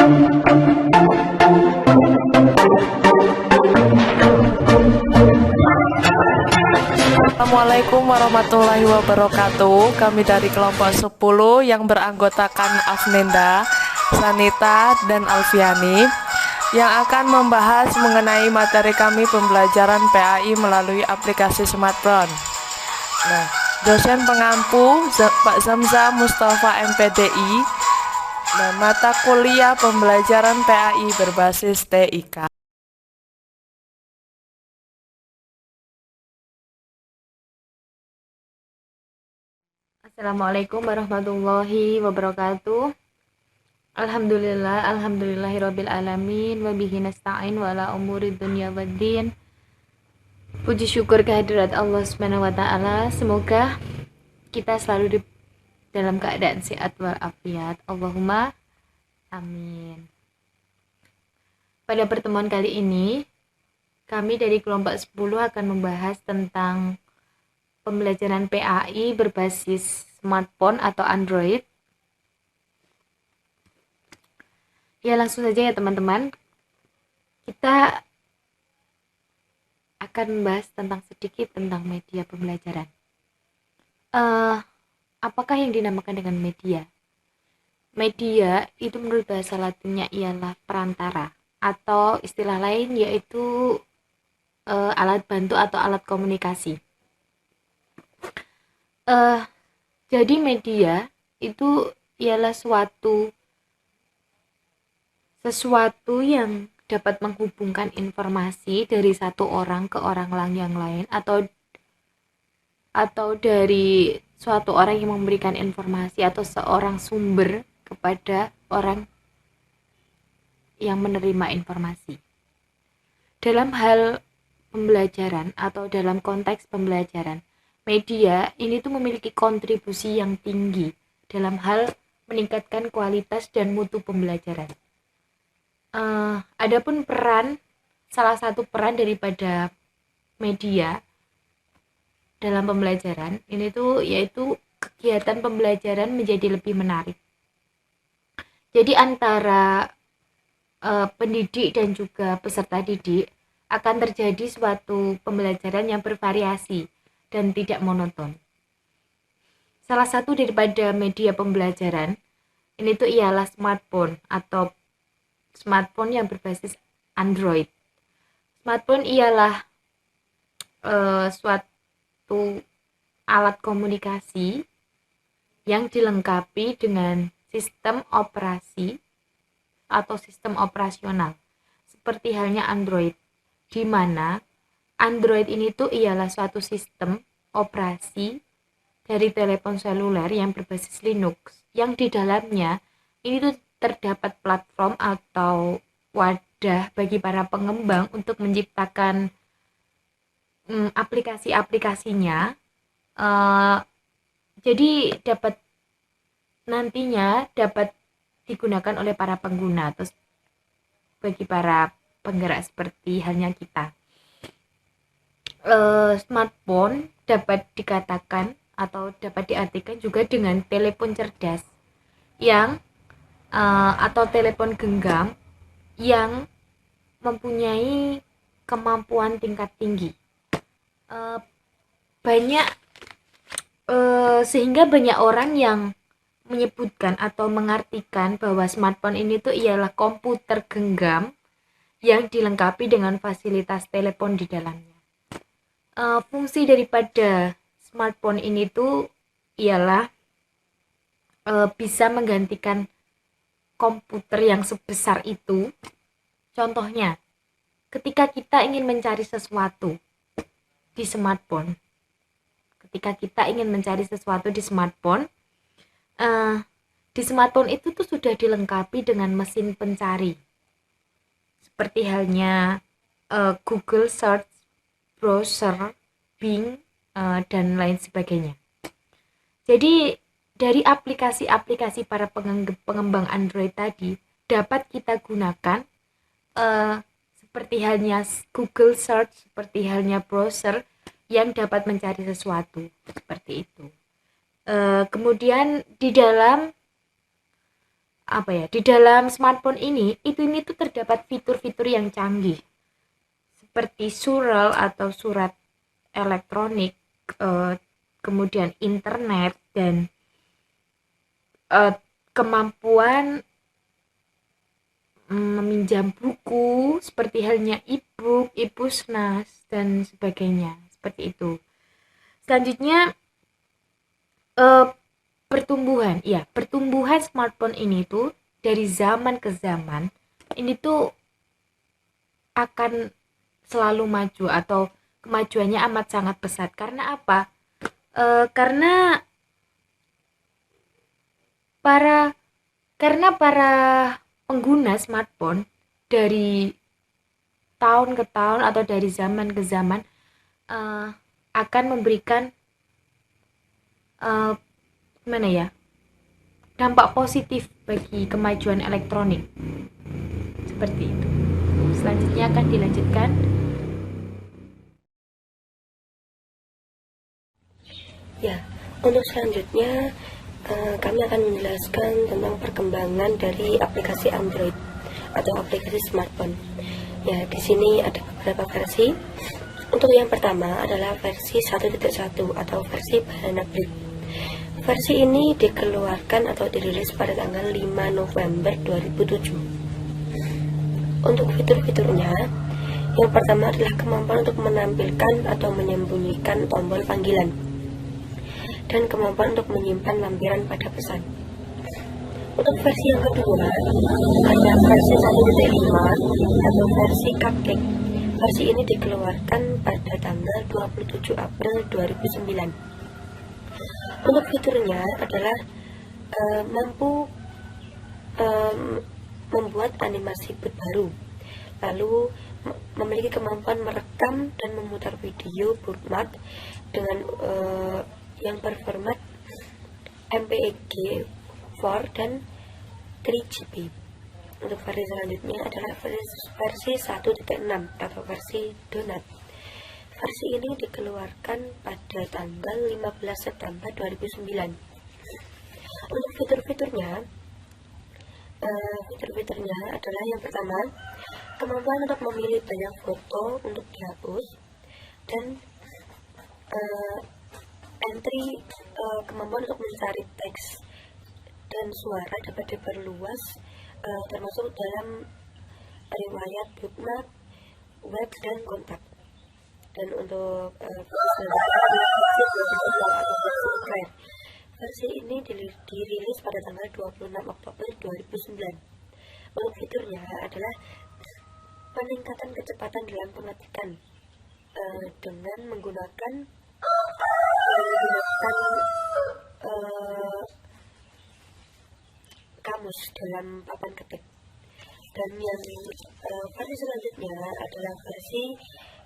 Assalamualaikum warahmatullahi wabarakatuh. Kami dari kelompok 10 yang beranggotakan Afnenda, Sanita, dan Alfiani yang akan membahas mengenai materi kami pembelajaran PAI melalui aplikasi smartphone. Nah, dosen pengampu Pak Zamza Mustafa MPDI dan mata kuliah pembelajaran PAI berbasis TIK. Assalamualaikum warahmatullahi wabarakatuh. Alhamdulillahirabbil alamin wa bihi nasta'in wa ala umuri dunya waddin. Puji syukur kehadirat Allah Subhanahu wa taala. Semoga kita selalu dalam keadaan sehat walafiat. Allahumma amin. Pada pertemuan kali ini, kami dari kelompok 10 akan membahas tentang pembelajaran PAI berbasis smartphone atau Android. Ya, langsung saja ya teman-teman. Kita akan membahas sedikit tentang media pembelajaran. Apakah yang dinamakan dengan media? Media itu menurut bahasa Latinnya ialah perantara, atau istilah lain yaitu alat bantu atau alat komunikasi. Jadi media itu ialah sesuatu yang dapat menghubungkan informasi dari satu orang ke orang yang lain, atau dari suatu orang yang memberikan informasi atau seorang sumber kepada orang yang menerima informasi. Dalam hal pembelajaran atau dalam konteks pembelajaran, media ini tuh memiliki kontribusi yang tinggi dalam hal meningkatkan kualitas dan mutu pembelajaran. Adapun salah satu peran daripada media dalam pembelajaran ini tuh yaitu kegiatan pembelajaran menjadi lebih menarik. Jadi antara pendidik dan juga peserta didik akan terjadi suatu pembelajaran yang bervariasi dan tidak monoton. Salah satu daripada media pembelajaran ini tuh ialah smartphone atau smartphone yang berbasis Android. Smartphone ialah suatu alat komunikasi yang dilengkapi dengan sistem operasi atau sistem operasional seperti halnya Android, di mana Android ini tuh ialah suatu sistem operasi dari telepon seluler yang berbasis Linux, yang di dalamnya ini tuh terdapat platform atau wadah bagi para pengembang untuk menciptakan aplikasi-aplikasinya. Jadi nantinya dapat digunakan oleh para pengguna, terus bagi para penggerak seperti halnya kita. Smartphone dapat dikatakan atau dapat diartikan juga dengan telepon cerdas atau telepon genggam yang mempunyai kemampuan tingkat tinggi. Sehingga banyak orang yang menyebutkan atau mengartikan bahwa smartphone ini tuh ialah komputer genggam yang dilengkapi dengan fasilitas telepon di dalamnya. Fungsi daripada smartphone ini tuh ialah bisa menggantikan komputer yang sebesar itu. Contohnya, ketika kita ingin mencari sesuatu di smartphone, di smartphone itu tuh sudah dilengkapi dengan mesin pencari, seperti halnya Google Search, browser, Bing, dan lain sebagainya. Jadi dari aplikasi-aplikasi para pengembang Android tadi dapat kita gunakan seperti halnya Google Search, seperti halnya browser yang dapat mencari sesuatu seperti itu. Kemudian di dalam di dalam smartphone ini tuh terdapat fitur-fitur yang canggih seperti surel atau surat elektronik, kemudian internet, dan kemampuan meminjam buku seperti halnya e-book, e-pusnas, dan sebagainya, seperti itu. Selanjutnya pertumbuhan smartphone ini tuh dari zaman ke zaman ini tuh akan selalu maju, atau kemajuannya amat sangat pesat. Karena apa? Karena para pengguna smartphone dari tahun ke tahun atau dari zaman ke zaman akan memberikan dampak positif bagi kemajuan elektronik, seperti itu. Selanjutnya akan dilanjutkan. Ya, untuk selanjutnya kami akan menjelaskan tentang perkembangan dari aplikasi Android atau aplikasi smartphone. Ya, di sini ada beberapa versi. Untuk yang pertama adalah versi 1.1 atau versi Banana Bread. Versi ini dikeluarkan atau dirilis pada tanggal 5 November 2007. Untuk fitur-fiturnya, yang pertama adalah kemampuan untuk menampilkan atau menyembunyikan tombol panggilan, dan kemampuan untuk menyimpan lampiran pada pesan. Untuk versi yang kedua, ada versi 1.5 atau versi Cupcake. Versi ini dikeluarkan pada tanggal 27 April 2009. Untuk fiturnya adalah mampu membuat animasi baru, lalu memiliki kemampuan merekam dan memutar video bookmark dengan yang berformat MPEG 4 dan 3GB. Untuk versi selanjutnya adalah versi 1.6 atau versi Donut. Versi ini dikeluarkan pada tanggal 15 September 2009. Untuk fitur-fiturnya adalah yang pertama, kemampuan untuk memilih banyak foto untuk dihapus, dan kemampuan untuk mencari teks dan suara dapat diperluas, termasuk dalam riwayat bookmark, web, dan kontak. Dan untuk versi ini dirilis pada tanggal 26 Oktober 2009. Untuk fiturnya adalah peningkatan kecepatan dalam pengetikan dengan menggunakan kamus dalam papan ketik. Dan yang versi selanjutnya adalah versi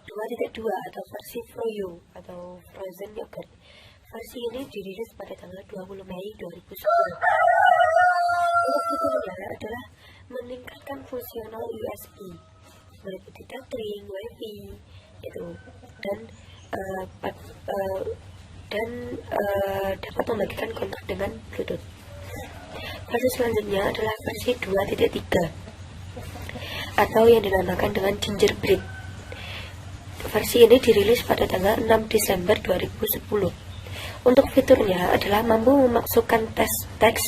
2.2 atau versi Froyo atau Frozen Yogurt. Versi ini dirilis pada tanggal 20 Mei 2010. Untuk fiturnya adalah meningkatkan fungsional USB, meliputi tethering, WiFi, dan dapat membagikan kontak dengan Bluetooth. Versi selanjutnya adalah versi 2.3 atau yang dinamakan dengan Gingerbread. Versi ini dirilis pada tanggal 6 Desember 2010. Untuk fiturnya adalah mampu memasukkan teks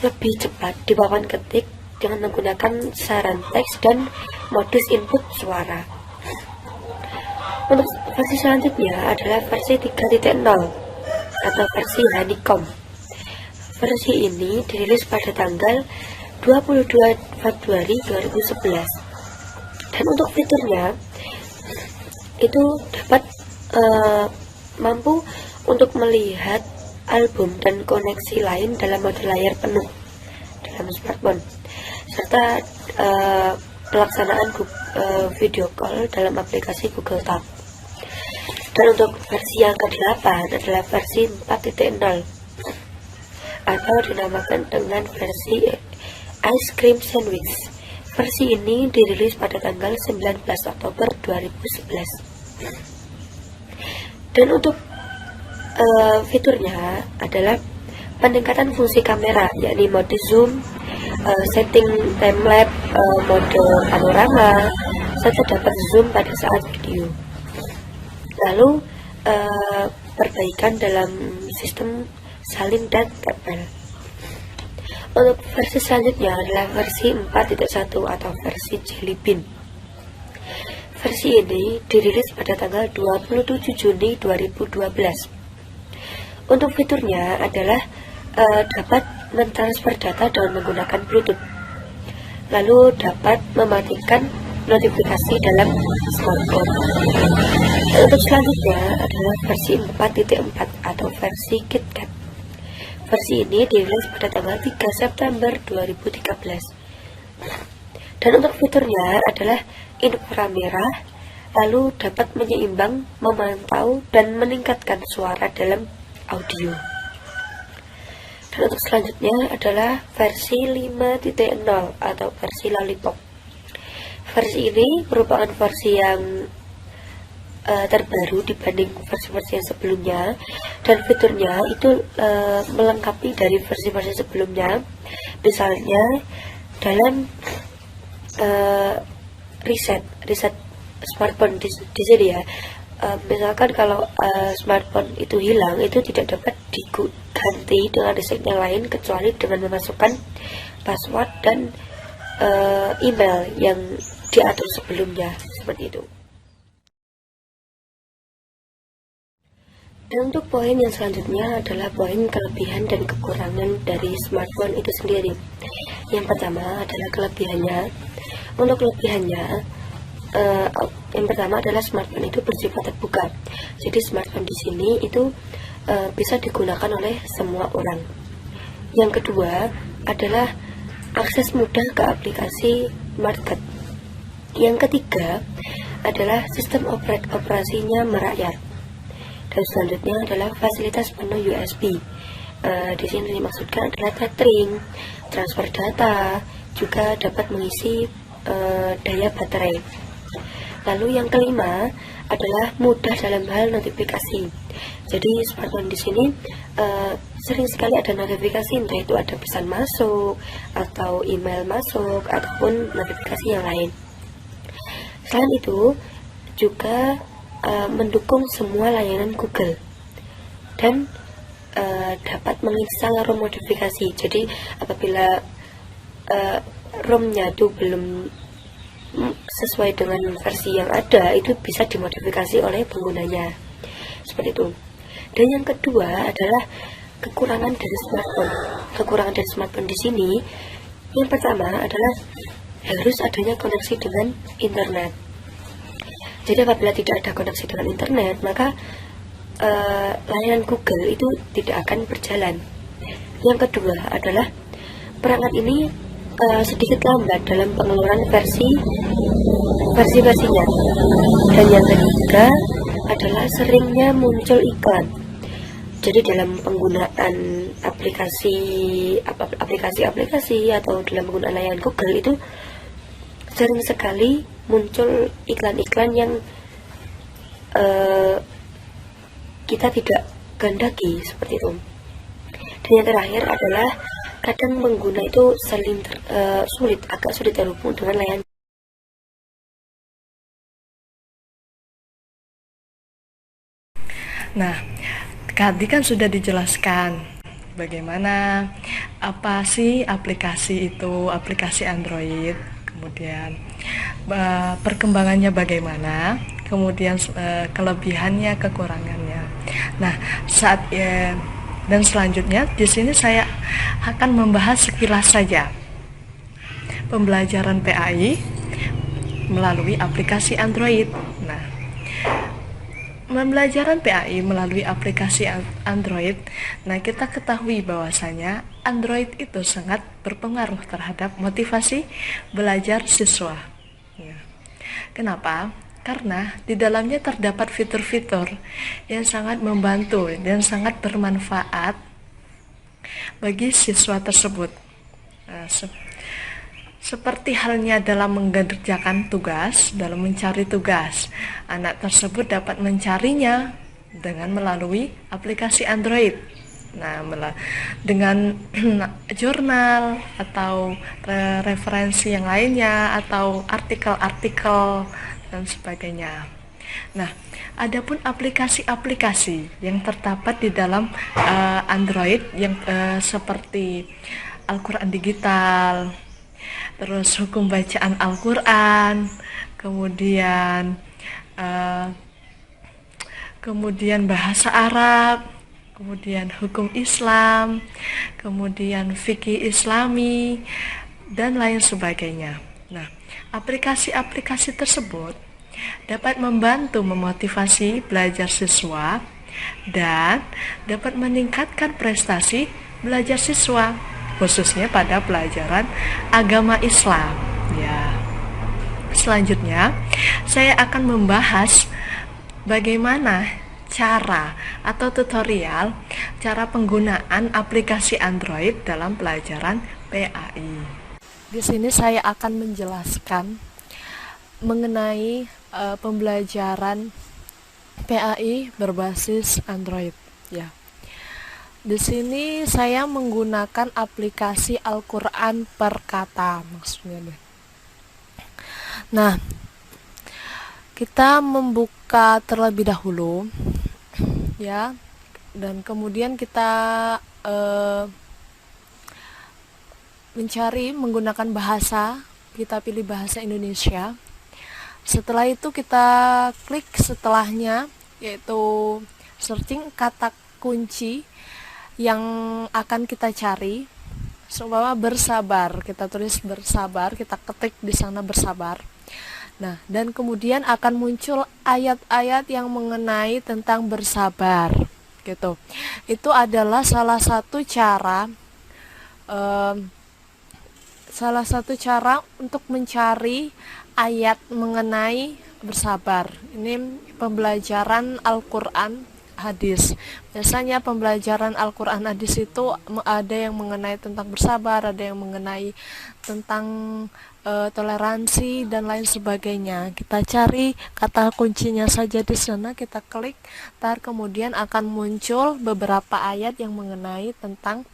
lebih cepat di papan ketik dengan menggunakan saran teks dan modus input suara. Untuk versi selanjutnya adalah versi 3.0 atau versi Honeycomb. Versi ini dirilis pada tanggal 22 Februari 2011. Dan untuk fiturnya itu dapat mampu untuk melihat album dan koneksi lain dalam mode layar penuh dalam smartphone, serta pelaksanaan video call dalam aplikasi Google Talk. Dan untuk versi yang ke-8 adalah versi 4.0 atau dinamakan dengan versi Ice Cream Sandwich. Versi ini dirilis pada tanggal 19 Oktober 2011. Dan untuk fiturnya adalah peningkatan fungsi kamera, yakni mode zoom, setting timelapse, mode panorama, serta dapat zoom pada saat video. Lalu perbaikan dalam sistem salin dan tempel. Untuk versi selanjutnya adalah versi 4.1 atau versi Jelly Bean. Versi ini dirilis pada tanggal 27 Juni 2012. Untuk fiturnya adalah dapat mentransfer data dengan menggunakan Bluetooth, lalu dapat mematikan notifikasi dalam smartphone. Untuk selanjutnya adalah versi 4.4 atau versi KitKat. Versi ini dirilis pada tanggal 3 September 2013. Dan untuk fiturnya adalah inframerah, lalu dapat menyeimbang, memantau, dan meningkatkan suara dalam audio. Dan untuk selanjutnya adalah versi 5.0 atau versi Lollipop. Versi ini merupakan versi yang terbaru dibanding versi-versi yang sebelumnya, dan fiturnya itu melengkapi dari versi-versi sebelumnya. Misalnya dalam riset smartphone di sini ya, misalkan kalau smartphone itu hilang, itu tidak dapat diganti dengan riset yang lain kecuali dengan memasukkan password dan email yang diatur sebelumnya, seperti itu. Dan untuk poin yang selanjutnya adalah poin kelebihan dan kekurangan dari smartphone itu sendiri. Yang pertama adalah kelebihannya. Untuk kelebihannya, yang pertama adalah smartphone itu bersifat terbuka. Jadi smartphone di sini itu bisa digunakan oleh semua orang. Yang kedua adalah akses mudah ke aplikasi market. Yang ketiga adalah sistem operasinya merakyat. Dan selanjutnya adalah fasilitas penuh USB. Di sini dimaksudkan adalah tethering, transfer data, juga dapat mengisi daya baterai. Lalu yang kelima adalah mudah dalam hal notifikasi. Jadi smartphone di sini sering sekali ada notifikasi, entah itu ada pesan masuk atau email masuk ataupun notifikasi yang lain. Selain itu juga mendukung semua layanan Google dan dapat menginstal ROM modifikasi. Jadi apabila ROM-nya itu belum sesuai dengan versi yang ada, itu bisa dimodifikasi oleh penggunanya, seperti itu. Dan yang kedua adalah kekurangan dari smartphone. Kekurangan dari smartphone di sini, yang pertama adalah harus adanya koneksi dengan internet. Jadi apabila tidak ada koneksi dengan internet, maka layanan Google itu tidak akan berjalan. Yang kedua adalah perangkat ini sedikit lambat dalam pengeluaran versi-versinya. Dan yang ketiga adalah seringnya muncul iklan. Jadi dalam penggunaan aplikasi atau dalam penggunaan layanan Google itu sering sekali muncul iklan-iklan yang kita tidak kehendaki, seperti itu. Dan yang terakhir adalah kadang pengguna itu agak sulit terhubung dengan layanan. Nah, tadi kan sudah dijelaskan bagaimana apa sih aplikasi itu, aplikasi Android, kemudian perkembangannya bagaimana, kemudian kelebihannya, kekurangannya. Nah, dan selanjutnya di sini saya akan membahas sekilas saja pembelajaran PAI melalui aplikasi Android. Nah, pembelajaran PAI melalui aplikasi Android, nah kita ketahui bahwasanya Android itu sangat berpengaruh terhadap motivasi belajar siswa. Ya. Kenapa? Karena di dalamnya terdapat fitur-fitur yang sangat membantu dan sangat bermanfaat bagi siswa tersebut. Nah, seperti halnya dalam mengerjakan tugas, dalam mencari tugas, anak tersebut dapat mencarinya dengan melalui aplikasi Android. Nah, dengan jurnal atau referensi yang lainnya atau artikel-artikel dan sebagainya. Nah, adapun aplikasi-aplikasi yang terdapat di dalam Android yang seperti Al-Quran digital, terus hukum bacaan Al-Quran, kemudian eh, kemudian bahasa Arab, kemudian hukum Islam, kemudian fikih Islami, dan lain sebagainya. Nah, aplikasi-aplikasi tersebut dapat membantu memotivasi belajar siswa dan dapat meningkatkan prestasi belajar siswa, khususnya pada pelajaran agama Islam. Ya. Selanjutnya, saya akan membahas bagaimana cara atau tutorial cara penggunaan aplikasi Android dalam pelajaran PAI. Di sini saya akan menjelaskan mengenai pembelajaran PAI berbasis Android ya. Di sini saya menggunakan aplikasi Al-Quran Perkata maksudnya deh. Nah, kita membuka terlebih dahulu ya, dan kemudian kita mencari menggunakan bahasa, kita pilih bahasa Indonesia. Setelah itu kita klik setelahnya, yaitu searching kata kunci yang akan kita cari. Seumpama bersabar, kita tulis bersabar, kita ketik di sana bersabar. Nah, dan kemudian akan muncul ayat-ayat yang mengenai tentang bersabar, gitu. Itu adalah salah satu cara untuk mencari ayat mengenai bersabar. Ini pembelajaran Al-Quran hadis. Biasanya pembelajaran Al-Quran hadis itu ada yang mengenai tentang bersabar, ada yang mengenai tentang toleransi dan lain sebagainya. Kita cari kata kuncinya saja di sana, kita klik, kemudian akan muncul beberapa ayat yang mengenai tentang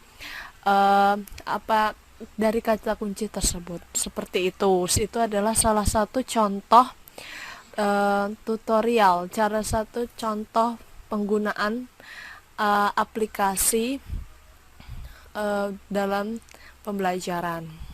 apa dari kata kunci tersebut. Seperti itu. Itu adalah salah satu contoh tutorial, satu contoh penggunaan aplikasi dalam pembelajaran.